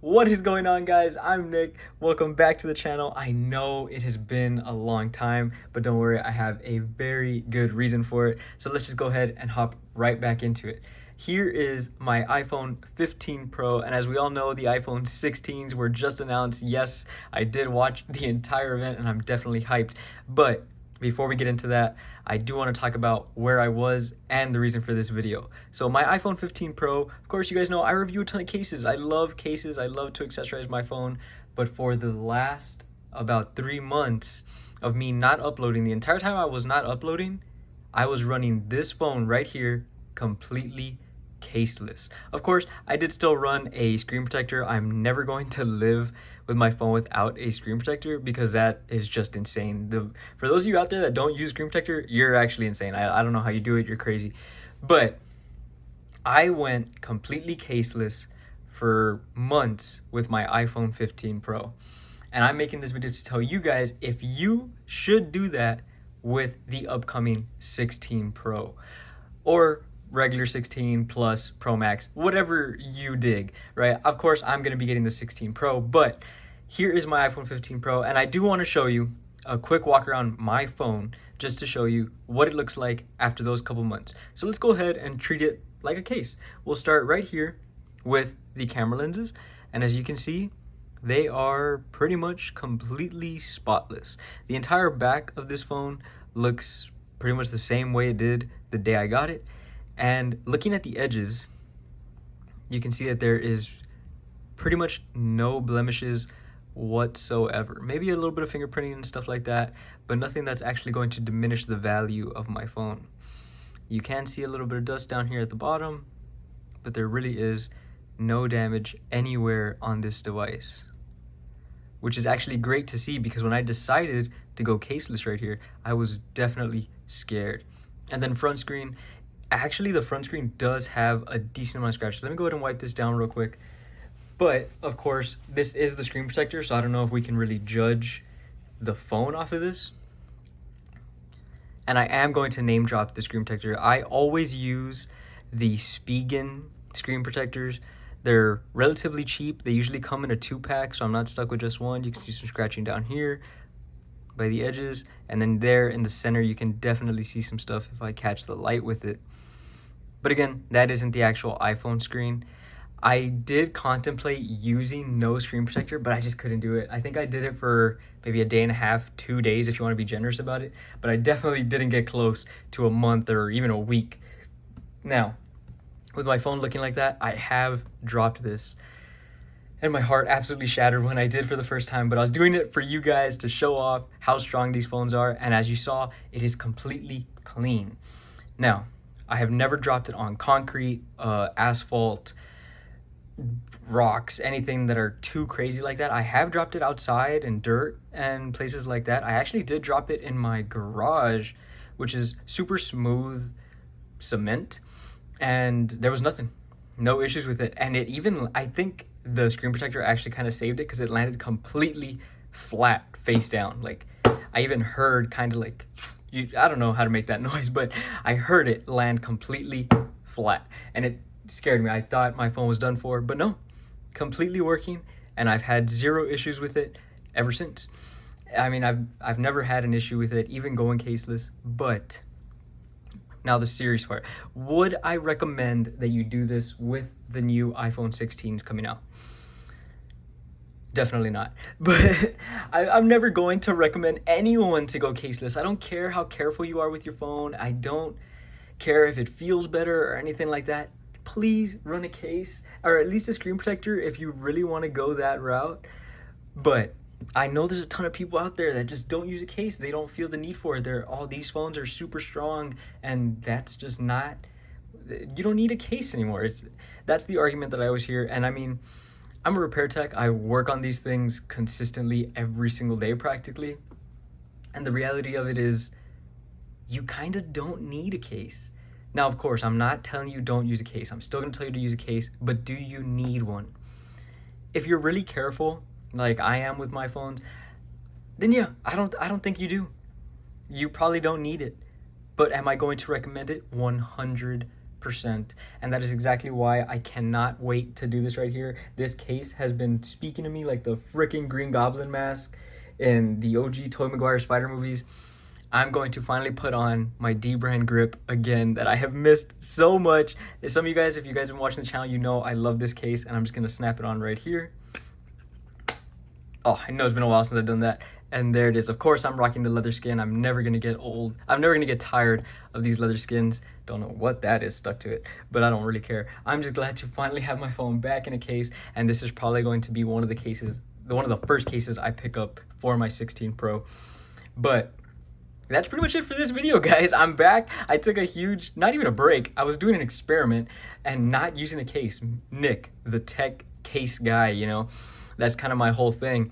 What is going on, guys? I'm Nick. Welcome back to the channel. I know it has been a long time, but don't worry, I have a very good reason for it. So let's just go ahead and hop right back into it. Here is my iPhone 15 Pro, and as we all know, the iPhone 16s were just announced. Yes, I did watch the entire event, and I'm definitely hyped. But before we get into that, I do want to talk about where I was and the reason for this video. So my iPhone 15 Pro, of course you guys know I review a ton of cases. I love cases, I love to accessorize my phone, but for the last about 3 months of me not uploading, the entire time I was not uploading, I was running this phone right here completely caseless. Of course, I did still run a screen protector. I'm never going to live with my phone without a screen protector because that is just insane. For those of you out there that don't use screen protector, you're actually insane. I don't know how you do it. You're crazy. But I went completely caseless for months with my iPhone 15 Pro. And I'm making this video to tell you guys if you should do that with the upcoming 16 Pro or regular 16 plus Pro Max, whatever you dig, right? Of course, I'm going to be getting the 16 Pro, but here is my iPhone 15 Pro, and I do want to show you a quick walk around my phone just to show you what it looks like after those couple months. So let's go ahead and treat it like a case. We'll start right here with the camera lenses, and as you can see, they are pretty much completely spotless. The entire back of this phone looks pretty much the same way it did the day I got it. And looking at the edges, you can see that there is pretty much no blemishes whatsoever. Maybe a little bit of fingerprinting and stuff like that, but nothing that's actually going to diminish the value of my phone. You can see a little bit of dust down here at the bottom, but there really is no damage anywhere on this device, which is actually great to see because when I decided to go caseless right here, I was definitely scared. And then front screen, actually the front screen does have a decent amount of scratches. Let me go ahead and wipe this down real quick. But of course, this is the screen protector, so I don't know if we can really judge the phone off of this. And I am going to name drop the screen protector. I always use the Spigen screen protectors. They're relatively cheap. They usually come in a 2-pack, so I'm not stuck with just one. You can see some scratching down here by the edges, and then there in the center you can definitely see some stuff if I catch the light with it. But again, that isn't the actual iPhone screen. I did contemplate using no screen protector, but I just couldn't do it. I think I did it for maybe a day and a half, 2 days if you want to be generous about it, but I definitely didn't get close to a month or even a week. Now, with my phone looking like that, I have dropped this. And my heart absolutely shattered when I did for the first time, but I was doing it for you guys to show off how strong these phones are, and as you saw, it is completely clean. Now, I have never dropped it on concrete, asphalt, rocks, anything that are too crazy like that. I have dropped it outside in dirt and places like that. I actually did drop it in my garage, which is super smooth cement, and there was nothing, no issues with it. And it even, I think the screen protector actually kind of saved it because it landed completely flat face down. Like I even heard kind of like, I don't know how to make that noise, but I heard it land completely flat and it scared me. I thought my phone was done for, but no, completely working, and I've had zero issues with it ever since. I mean, I've never had an issue with it, even going caseless. But now the serious part. Would I recommend that you do this with the new iPhone 16s coming out? Definitely not. But I'm never going to recommend anyone to go caseless. I don't care how careful you are with your phone. I don't care if it feels better or anything like that. Please run a case, or at least a screen protector if you really want to go that route. But I know there's a ton of people out there that just don't use a case. They don't feel the need for it. All these phones are super strong, and that's just not, you don't need a case anymore. That's the argument that I always hear. And I mean, I'm a repair tech. I work on these things consistently every single day practically. And the reality of it is you kind of don't need a case. Now, of course, I'm not telling you don't use a case. I'm still going to tell you to use a case, but do you need one? If you're really careful, like I am with my phones, then yeah, I don't think you do. You probably don't need it. But am I going to recommend it? 100%. 100%. And that is exactly why I cannot wait to do this right here. This case has been speaking to me like the freaking Green Goblin mask in the OG Tobey Maguire Spider movies. I'm going to finally put on my D-brand grip again that I have missed so much. Some of you guys, if you guys have been watching the channel, you know I love this case, and I'm just going to snap it on right here. Oh, I know it's been a while since I've done that. And there it is. Of course, I'm rocking the leather skin. I'm never going to get old. I'm never going to get tired of these leather skins. Don't know what that is stuck to it, but I don't really care. I'm just glad to finally have my phone back in a case, and this is probably going to be one of the first cases I pick up for my 16 Pro. But that's pretty much it for this video, guys. I'm back. I took a huge, not even a break. I was doing an experiment and not using a case. Nick, the tech case guy, you know, that's kind of my whole thing,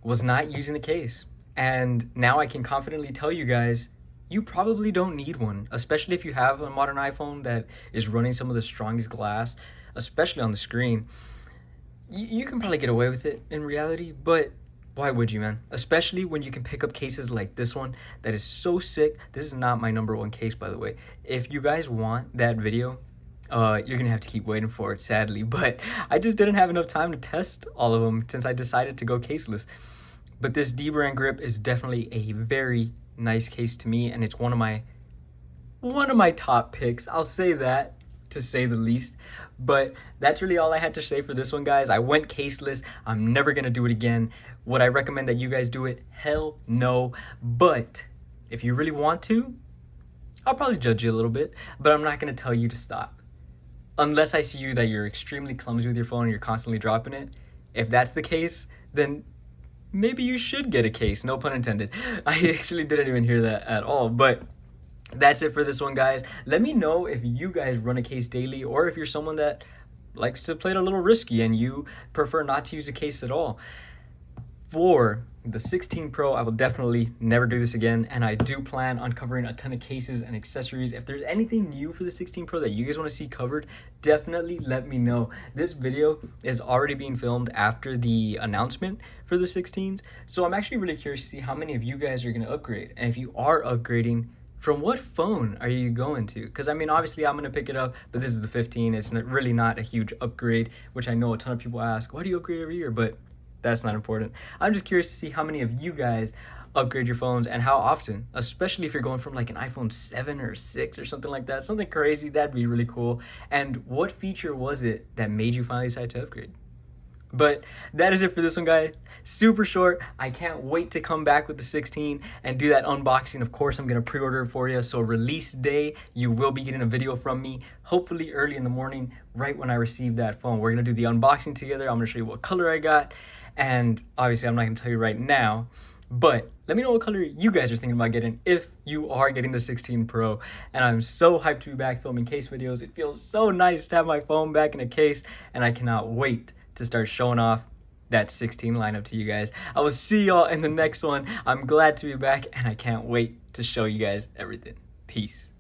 was not using a case. And now I can confidently tell you guys, you probably don't need one, especially if you have a modern iPhone that is running some of the strongest glass, especially on the screen. You can probably get away with it in reality, but why would you, man? Especially when you can pick up cases like this one that is so sick. This is not my #1 case, by the way. If you guys want that video, you're gonna have to keep waiting for it, sadly. But I just didn't have enough time to test all of them since I decided to go caseless. But this D-brand grip is definitely a very nice case to me, and it's one of my top picks. I'll say that, to say the least. But that's really all I had to say for this one, guys. I went caseless. I'm never gonna do it again. Would I recommend that you guys do it? Hell no. But if you really want to, I'll probably judge you a little bit, but I'm not gonna tell you to stop. Unless I see you that you're extremely clumsy with your phone and you're constantly dropping it. If that's the case, then maybe you should get a case, no pun intended. I actually didn't even hear that at all, but that's it for this one, guys. Let me know if you guys run a case daily, or if you're someone that likes to play it a little risky and you prefer not to use a case at all. For the 16 Pro, I will definitely never do this again, and I do plan on covering a ton of cases and accessories. If there's anything new for the 16 Pro that you guys want to see covered, definitely let me know. This video is already being filmed after the announcement for the 16s, so I'm actually really curious to see how many of you guys are going to upgrade. And if you are upgrading, from what phone are you going to? Because I mean, obviously I'm going to pick it up, but this is the 15. It's really not a huge upgrade, which I know a ton of people ask, why do you upgrade every year? But that's not important. I'm just curious to see how many of you guys upgrade your phones and how often, especially if you're going from like an iPhone 7 or 6 or something like that, something crazy. That'd be really cool. And what feature was it that made you finally decide to upgrade? But that is it for this one, guys. Super short. I can't wait to come back with the 16 and do that unboxing. Of course, I'm going to pre-order it for you. So release day, you will be getting a video from me, hopefully early in the morning, right when I receive that phone. We're going to do the unboxing together. I'm going to show you what color I got. And obviously, I'm not going to tell you right now. But let me know what color you guys are thinking about getting if you are getting the 16 Pro. And I'm so hyped to be back filming case videos. It feels so nice to have my phone back in a case. And I cannot wait to start showing off that 16 lineup to you guys. I will see y'all in the next one. I'm glad to be back, and I can't wait to show you guys everything. Peace.